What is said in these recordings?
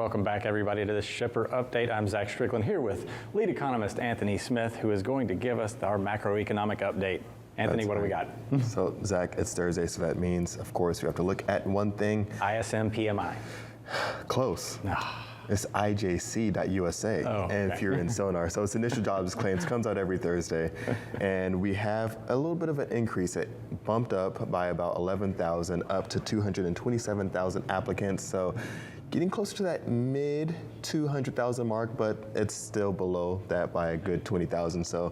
welcome back everybody to this Shipper Update. I'm Zach Strickland here with lead economist Anthony Smith, who is going to give us our macroeconomic update. Anthony, what do we got? So Zach, it's Thursday, so that means, of course, we have to look at one thing. ISM PMI. Close. It's IJC.USA, and if you're in Sonar. So it's initial jobs claims, comes out every Thursday, and we have a little bit of an increase. It bumped up by about 11,000 up to 227,000 applicants. So getting closer to that mid 200,000 mark, but it's still below that by a good 20,000. So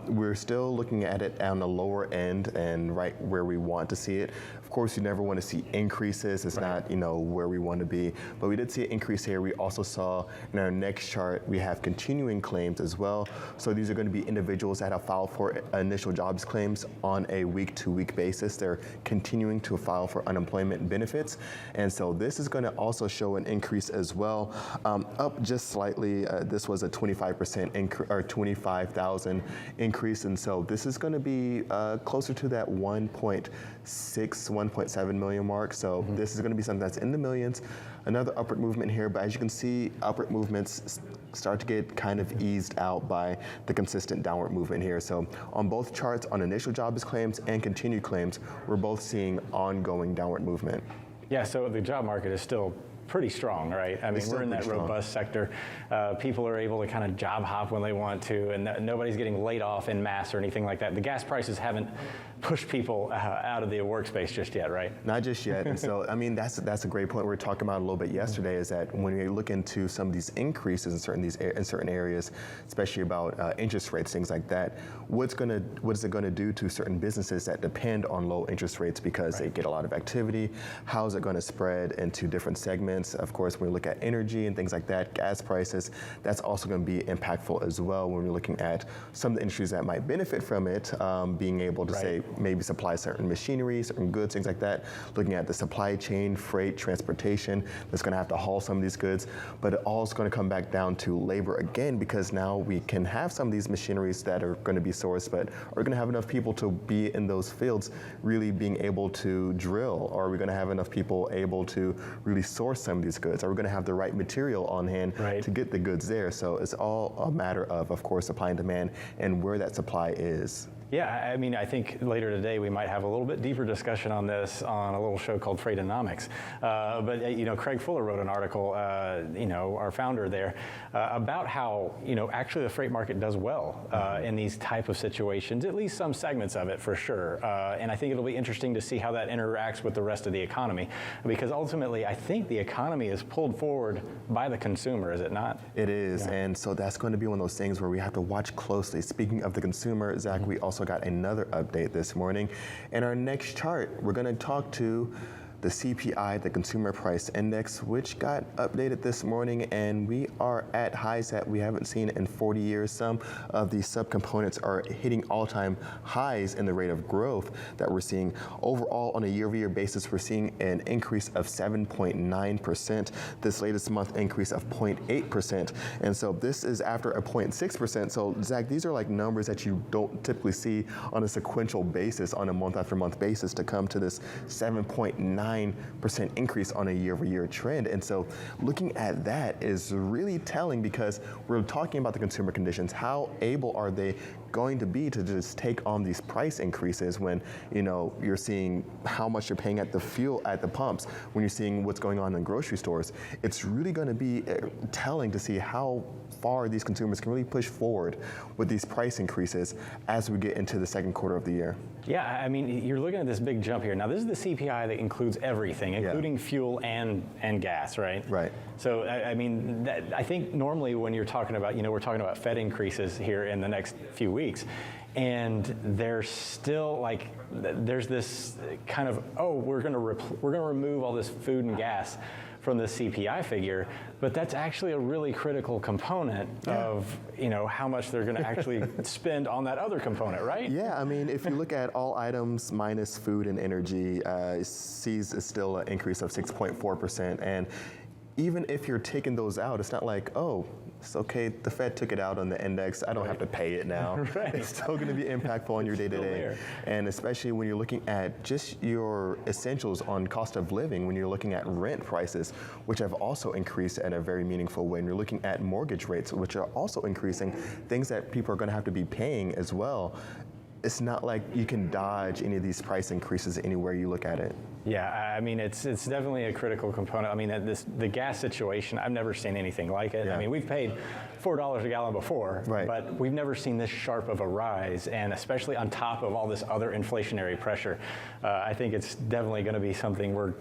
we're still looking at it on the lower end and right where we want to see it. Of course, you never want to see increases. It's not, where we want to be, but we did see an increase here. We also saw in our next chart, we have continuing claims as well. So these are going to be individuals that have filed for initial jobs claims on a week-to-week basis. They're continuing to file for unemployment benefits. And so this is going to also show an increase as well, up just slightly. This was a 25% increase, or 25,000 increase, and so this is going to be closer to that 1.6, 1.7 million mark. So this is going to be something that's in the millions. Another upward movement here, but as you can see, upward movements start to get kind of eased out by the consistent downward movement here. So on both charts, on initial jobs claims and continued claims, we're both seeing ongoing downward movement. Yeah, so the job market is still pretty strong, right? I mean, we're in that robust sector. People are able to kind of job hop when they want to, and nobody's getting laid off in mass or anything like that. The gas prices haven't pushed people out of the workspace just yet, right? Not just yet. And so, I mean, that's a great point we were talking about a little bit yesterday, is that when we look into some of these increases in certain areas, especially about interest rates, things like that, what is it going to do to certain businesses that depend on low interest rates because they get a lot of activity? How is it going to spread into different segments? Of course, when we look at energy and things like that, gas prices, that's also going to be impactful as well when we're looking at some of the industries that might benefit from it, being able to say, maybe supply certain machinery, certain goods, things like that, looking at the supply chain, freight, transportation, that's going to have to haul some of these goods, but it all is going to come back down to labor again, because now we can have some of these machineries that are going to be sourced, but are we going to have enough people to be in those fields really being able to drill? Or are we going to have enough people able to really source some of these goods? Are we going to have the right material on hand to get the goods there? So it's all a matter of course, supply and demand and where that supply is. Yeah, I mean, I think later today we might have a little bit deeper discussion on this on a little show called Freightonomics. But Craig Fuller wrote an article, our founder there, about how, actually the freight market does well in these type of situations, at least some segments of it for sure. And I think it'll be interesting to see how that interacts with the rest of the economy, because ultimately I think the economy is pulled forward by the consumer, is it not? It is, and so that's going to be one of those things where we have to watch closely. Speaking of the consumer, Zach, we also got another update this morning. In our next chart, we're going to talk to the CPI, the Consumer Price Index, which got updated this morning, and we are at highs that we haven't seen in 40 years. Some of these subcomponents are hitting all-time highs in the rate of growth that we're seeing. Overall, on a year-over-year basis, we're seeing an increase of 7.9%. This latest month increase of 0.8%. And so this is after a 0.6%. So Zach, these are like numbers that you don't typically see on a sequential basis, on a month after month basis, to come to this 7.9% increase on a year-over-year trend. And so looking at that is really telling, because we're talking about the consumer conditions. How able are they going to be to just take on these price increases when you're seeing how much you're paying at the fuel at the pumps, when you're seeing what's going on in grocery stores? It's really going to be telling to see how far these consumers can really push forward with these price increases as we get into the second quarter of the year. Yeah, I mean, you're looking at this big jump here. Now, this is the CPI that includes everything, including fuel and gas, right? Right. So, I mean, I think normally when you're talking about, we're talking about Fed increases here in the next few weeks, and there's still like, there's this kind of, we're going to remove all this food and gas from the CPI figure, but that's actually a really critical component of how much they're going to actually spend on that other component, right? Yeah, I mean, if you look at all items minus food and energy, sees still an increase of 6.4%, and even if you're taking those out, it's not like, oh, it's okay, the Fed took it out on the index, I don't have to pay it now. Right. It's still going to be impactful on your day-to-day. And especially when you're looking at just your essentials on cost of living, when you're looking at rent prices, which have also increased in a very meaningful way, and you're looking at mortgage rates, which are also increasing, things that people are going to have to be paying as well. It's not like you can dodge any of these price increases anywhere you look at it. Yeah, I mean, it's definitely a critical component. I mean, the gas situation, I've never seen anything like it. Yeah. I mean, we've paid $4 a gallon before, right, but we've never seen this sharp of a rise, and especially on top of all this other inflationary pressure. I think it's definitely going to be something where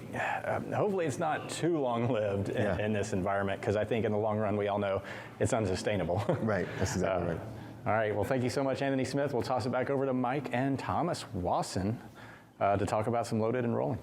hopefully it's not too long-lived in this environment, because I think in the long run, we all know it's unsustainable. Right, that's exactly right. All right, well, thank you so much, Anthony Smith. We'll toss it back over to Mike and Thomas Wasson to talk about some loaded and rolling.